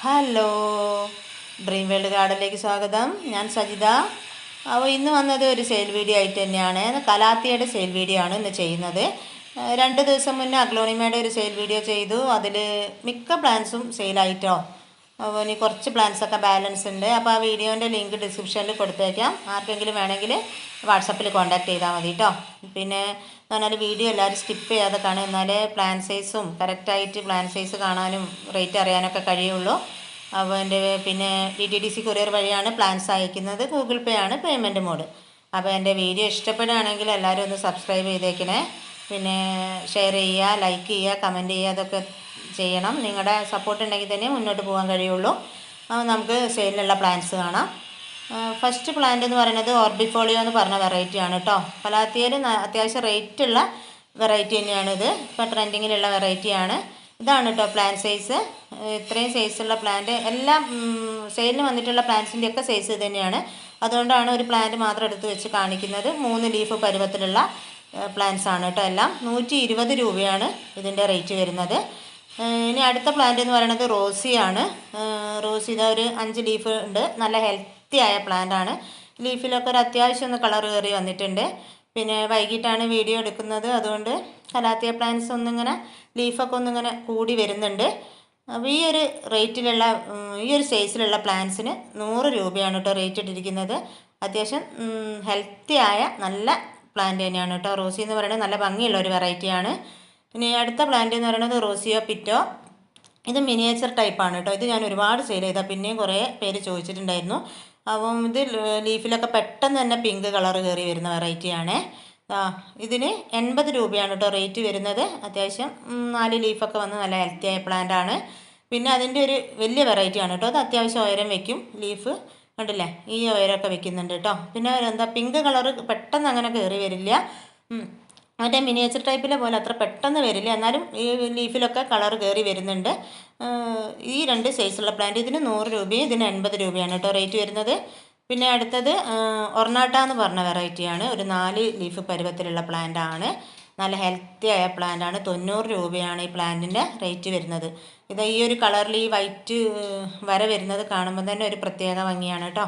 Hello, dream world ഗാർഡനിലേക്ക് സ്വാഗതം. ഞാൻ സജിത. അപ്പോൾ ഇന്ന് വന്നത് ഒരു സെയിൽ വീഡിയോ ആയിട്ട് തന്നെയാണ്. കലാത്തിയുടെ സെയിൽ വീഡിയോ ആണ് ഇന്ന് ചെയ്യുന്നത്. 2 ദിവസം മുന്നേ അഗ്ലോണിമയുടെ ഒരു സെയിൽ വീഡിയോ ചെയ്തു. അതിൽ മിക്ക പ്ലാൻസും സെയിലായിട്ടോ. അപ്പോൾ ഇനി കുറച്ച് പ്ലാൻസൊക്കെ ബാലൻസ് ഉണ്ട്. അപ്പോൾ ആ വീഡിയോൻ്റെ ലിങ്ക് ഡിസ്ക്രിപ്ഷനിൽ കൊടുത്തേക്കാം. ആർക്കെങ്കിലും വേണമെങ്കിൽ വാട്സപ്പിൽ കോൺടാക്ട് ചെയ്താൽ മതി കേട്ടോ. പിന്നെ പറഞ്ഞാൽ വീഡിയോ എല്ലാവരും സ്കിപ്പ് ചെയ്യാതെ കാണും, എന്നാലേ പ്ലാൻ സൈസും കറക്റ്റായിട്ട് പ്ലാൻ സൈസ് കാണാനും റേറ്റ് അറിയാനൊക്കെ കഴിയുള്ളൂ. അപ്പോൾ എൻ്റെ പിന്നെ DTDC കൊറിയർ വഴിയാണ് പ്ലാൻസ് അയക്കുന്നത്. ഗൂഗിൾ പേ ആണ് പേയ്മെൻറ്റ് മോഡ്. അപ്പോൾ എൻ്റെ വീഡിയോ ഇഷ്ടപ്പെടുകയാണെങ്കിൽ എല്ലാവരും ഒന്ന് സബ്സ്ക്രൈബ് ചെയ്തേക്കണേ. പിന്നെ ഷെയർ ചെയ്യുക, ലൈക്ക് ചെയ്യുക, കമൻറ്റ് ചെയ്യുക, അതൊക്കെ ചെയ്യണം. നിങ്ങളുടെ സപ്പോർട്ട് ഉണ്ടെങ്കിൽ തന്നെ മുന്നോട്ട് പോകാൻ കഴിയുള്ളൂ. നമുക്ക് സെയിലിനുള്ള പ്ലാൻസ് കാണാം. ഫസ്റ്റ് പ്ലാന്റ് എന്ന് പറയുന്നത് ഓർബിഫോളിയോ എന്ന് പറഞ്ഞ വെറൈറ്റിയാണ് കേട്ടോ. കലാത്തിയയിൽ അത്യാവശ്യം റേറ്റുള്ള വെറൈറ്റി തന്നെയാണിത്. ഇപ്പോൾ ട്രെൻഡിങ്ങിലുള്ള വെറൈറ്റിയാണ്. ഇതാണ് കേട്ടോ പ്ലാന്റ് സൈസ്. ഇത്രയും സൈസുള്ള പ്ലാന്റ് എല്ലാം സെയിലിന് വന്നിട്ടുള്ള പ്ലാന്റ്സിൻ്റെയൊക്കെ സൈസ് ഇത് തന്നെയാണ്. അതുകൊണ്ടാണ് ഒരു പ്ലാന്റ് മാത്രം എടുത്ത് വെച്ച് കാണിക്കുന്നത്. 3 ലീഫ് പരുവത്തിലുള്ള പ്ലാന്റ്സ് ആണ് കേട്ടോ. എല്ലാം 120 രൂപയാണ് ഇതിൻ്റെ റേറ്റ് വരുന്നത്. ഇനി അടുത്ത പ്ലാന്റ് എന്ന് പറയുന്നത് റോസിയാണ്. റോസി ഇതാ ഒരു 5 ലീഫ് ഉണ്ട്. നല്ല ഹെൽത്തിയായ പ്ലാന്റ് ആണ്. ലീഫിലൊക്കെ ഒരു അത്യാവശ്യം ഒന്ന് കളർ കയറി വന്നിട്ടുണ്ട്. പിന്നെ വൈകിട്ടാണ് വീഡിയോ എടുക്കുന്നത്, അതുകൊണ്ട് കലാത്തിയ പ്ലാന്റ്സ് ഒന്നിങ്ങനെ ലീഫൊക്കെ ഒന്നിങ്ങനെ കൂടി വരുന്നുണ്ട്. അപ്പോൾ ഈ ഒരു റേറ്റിലുള്ള ഈ ഒരു സൈസിലുള്ള പ്ലാന്റ്സിന് 100 രൂപയാണ് കേട്ടോ റേറ്റ് ഇട്ടിരിക്കുന്നത്. അത്യാവശ്യം ഹെൽത്തിയായ നല്ല പ്ലാന്റ് തന്നെയാണ് കേട്ടോ. റോസി എന്ന് പറയുന്നത് നല്ല ഭംഗിയുള്ള ഒരു വെറൈറ്റിയാണ്. ഇനി അടുത്ത പ്ലാന്റ് എന്ന് പറയുന്നത് റോസിയോ പിറ്റോ. ഇത് മിനിയേച്ചർ ടൈപ്പാണ് കേട്ടോ. ഇത് ഞാൻ ഒരുപാട് സെയിൽ ചെയ്താൽ പിന്നെയും കുറേ പേര് ചോദിച്ചിട്ടുണ്ടായിരുന്നു. അപ്പം ഇത് ലീഫിലൊക്കെ പെട്ടെന്ന് തന്നെ പിങ്ക് കളർ കയറി വരുന്ന വെറൈറ്റിയാണ്. ഇതിന് 80 രൂപയാണ് കേട്ടോ റേറ്റ് വരുന്നത്. അത്യാവശ്യം 4 ലീഫൊക്കെ വന്ന് നല്ല ഹെൽത്തിയായ പ്ലാന്റ് ആണ്. പിന്നെ അതിൻ്റെ ഒരു വലിയ വെറൈറ്റിയാണ് കേട്ടോ. അത് അത്യാവശ്യം ഉയരം വയ്ക്കും. ലീഫ് കണ്ടില്ലേ, ഈ ഉയരമൊക്കെ വെക്കുന്നുണ്ട് കേട്ടോ. പിന്നെ എന്താ പിങ്ക് കളർ പെട്ടെന്ന് അങ്ങനെ കയറി വരില്ല. മറ്റേ മിനിയേച്ചർ ടൈപ്പിലെ പോലെ അത്ര പെട്ടെന്ന് വരില്ല, എന്നാലും ഈ ലീഫിലൊക്കെ കളർ കയറി വരുന്നുണ്ട്. ഈ 2 സൈസുള്ള പ്ലാന്റ് ഇതിന് 100 രൂപയും ഇതിന് 80 രൂപയാണ് കേട്ടോ റേറ്റ് വരുന്നത്. പിന്നെ അടുത്തത് ഒർണാട്ട എന്ന് പറഞ്ഞ വെറൈറ്റിയാണ്. ഒരു 4 ലീഫ് പരുവത്തിലുള്ള പ്ലാന്റ് ആണ്. നല്ല ഹെൽത്തി ആയ പ്ലാന്റ് ആണ്. 90 രൂപയാണ് ഈ പ്ലാന്റിൻ്റെ റേറ്റ് വരുന്നത്. ഇത് ഈ ഒരു കളറിൽ ഈ വൈറ്റ് വര വരുന്നത് കാണുമ്പോൾ തന്നെ ഒരു പ്രത്യേക ഭംഗിയാണ് കേട്ടോ.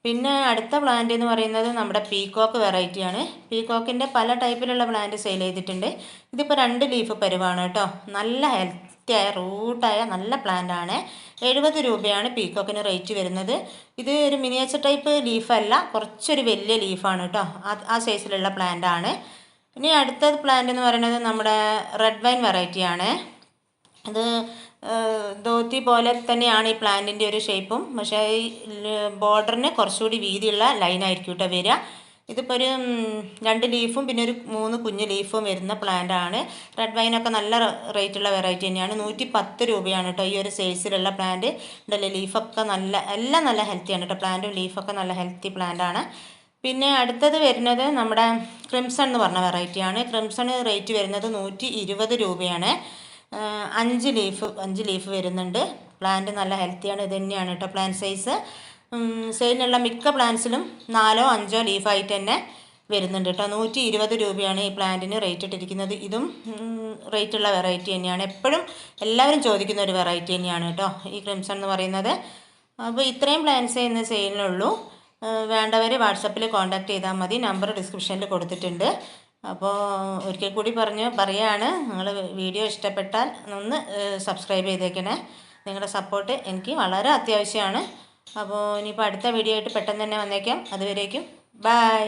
പിന്നെ അടുത്ത പ്ലാന്റ് എന്ന് പറയുന്നത് നമ്മുടെ പീക്കോക്ക് വെറൈറ്റിയാണ്. പീക്കോക്കിൻ്റെ പല ടൈപ്പിലുള്ള പ്ലാന്റ് സെയിൽ ചെയ്തിട്ടുണ്ട്. ഇതിപ്പോൾ 2 ലീഫ് പരുവാണ് കേട്ടോ. നല്ല ഹെൽത്തിയായ റൂട്ടായ നല്ല പ്ലാന്റ് ആണ്. 70 രൂപയാണ് പീക്കോക്കിന് റേറ്റ് വരുന്നത്. ഇത് ഒരു മിനിയേച്ചർ ടൈപ്പ് ലീഫല്ല, കുറച്ചൊരു വലിയ ലീഫാണ് കേട്ടോ. ആ സൈസിലുള്ള പ്ലാന്റ് ആണ്. ഇനി അടുത്ത പ്ലാന്റ് എന്ന് പറയുന്നത് നമ്മുടെ റെഡ് വൈൻ വെറൈറ്റിയാണ്. അത് ധോത്തി പോലെ തന്നെയാണ് ഈ പ്ലാന്റിൻ്റെ ഒരു ഷേപ്പും, പക്ഷേ ഈ ബോർഡറിന് കുറച്ചുകൂടി വീതിയുള്ള ലൈനായിരിക്കും കേട്ടോ വരിക. ഇതിപ്പോൾ ഒരു 2 ലീഫും പിന്നെ ഒരു 3 കുഞ്ഞു ലീഫും വരുന്ന പ്ലാന്റ് ആണ്. റെഡ് വൈനൊക്കെ നല്ല റേറ്റുള്ള വെറൈറ്റി തന്നെയാണ്. 110 രൂപയാണ് കേട്ടോ ഈ ഒരു സൈസിലുള്ള പ്ലാന്റ്. ഉണ്ടല്ലോ, ലീഫൊക്കെ എല്ലാം നല്ല ഹെൽത്തിയാണ് കേട്ടോ. പ്ലാന്റും ലീഫൊക്കെ നല്ല ഹെൽത്തി പ്ലാന്റ് ആണ്. പിന്നെ അടുത്തത് വരുന്നത് നമ്മുടെ ക്രിംസൺ എന്ന് പറഞ്ഞ വെറൈറ്റിയാണ്. ക്രിംസൺ റേറ്റ് വരുന്നത് 120 രൂപയാണ്. 5 ലീഫ് വരുന്നുണ്ട്. പ്ലാന്റ് നല്ല ഹെൽത്തിയാണ്. ഇത് തന്നെയാണ് കേട്ടോ പ്ലാന്റ് സൈസ്. സെയിലിനുള്ള മിക്ക പ്ലാന്റ്സിലും 4 or 5 ലീഫായിട്ട് തന്നെ വരുന്നുണ്ട് കേട്ടോ. 120 രൂപയാണ് ഈ പ്ലാന്റിന് റേറ്റ് ഇട്ടിരിക്കുന്നത്. ഇതും റേറ്റുള്ള വെറൈറ്റി തന്നെയാണ്. എപ്പോഴും എല്ലാവരും ചോദിക്കുന്ന ഒരു വെറൈറ്റി തന്നെയാണ് കേട്ടോ ഈ ക്രിംസൺ എന്ന് പറയുന്നത്. അപ്പോൾ ഇത്രയും പ്ലാന്റ്സേ ഇന്ന് സെയിലിനുള്ളൂ. വേണ്ടവർ വാട്സപ്പിൽ കോൺടാക്ട് ചെയ്താൽ മതി. നമ്പർ ഡിസ്ക്രിപ്ഷനിൽ കൊടുത്തിട്ടുണ്ട്. അപ്പോൾ ഒരിക്കൽ കൂടി പറയുകയാണ്, നിങ്ങൾ വീഡിയോ ഇഷ്ടപ്പെട്ടാൽ ഒന്ന് സബ്സ്ക്രൈബ് ചെയ്തേക്കണേ. നിങ്ങളുടെ സപ്പോർട്ട് എനിക്ക് വളരെ അത്യാവശ്യമാണ്. അപ്പോൾ ഇനിയിപ്പോൾ അടുത്ത വീഡിയോ ആയിട്ട് പെട്ടെന്ന് തന്നെ വന്നേക്കാം. അതുവരേക്കും ബൈ.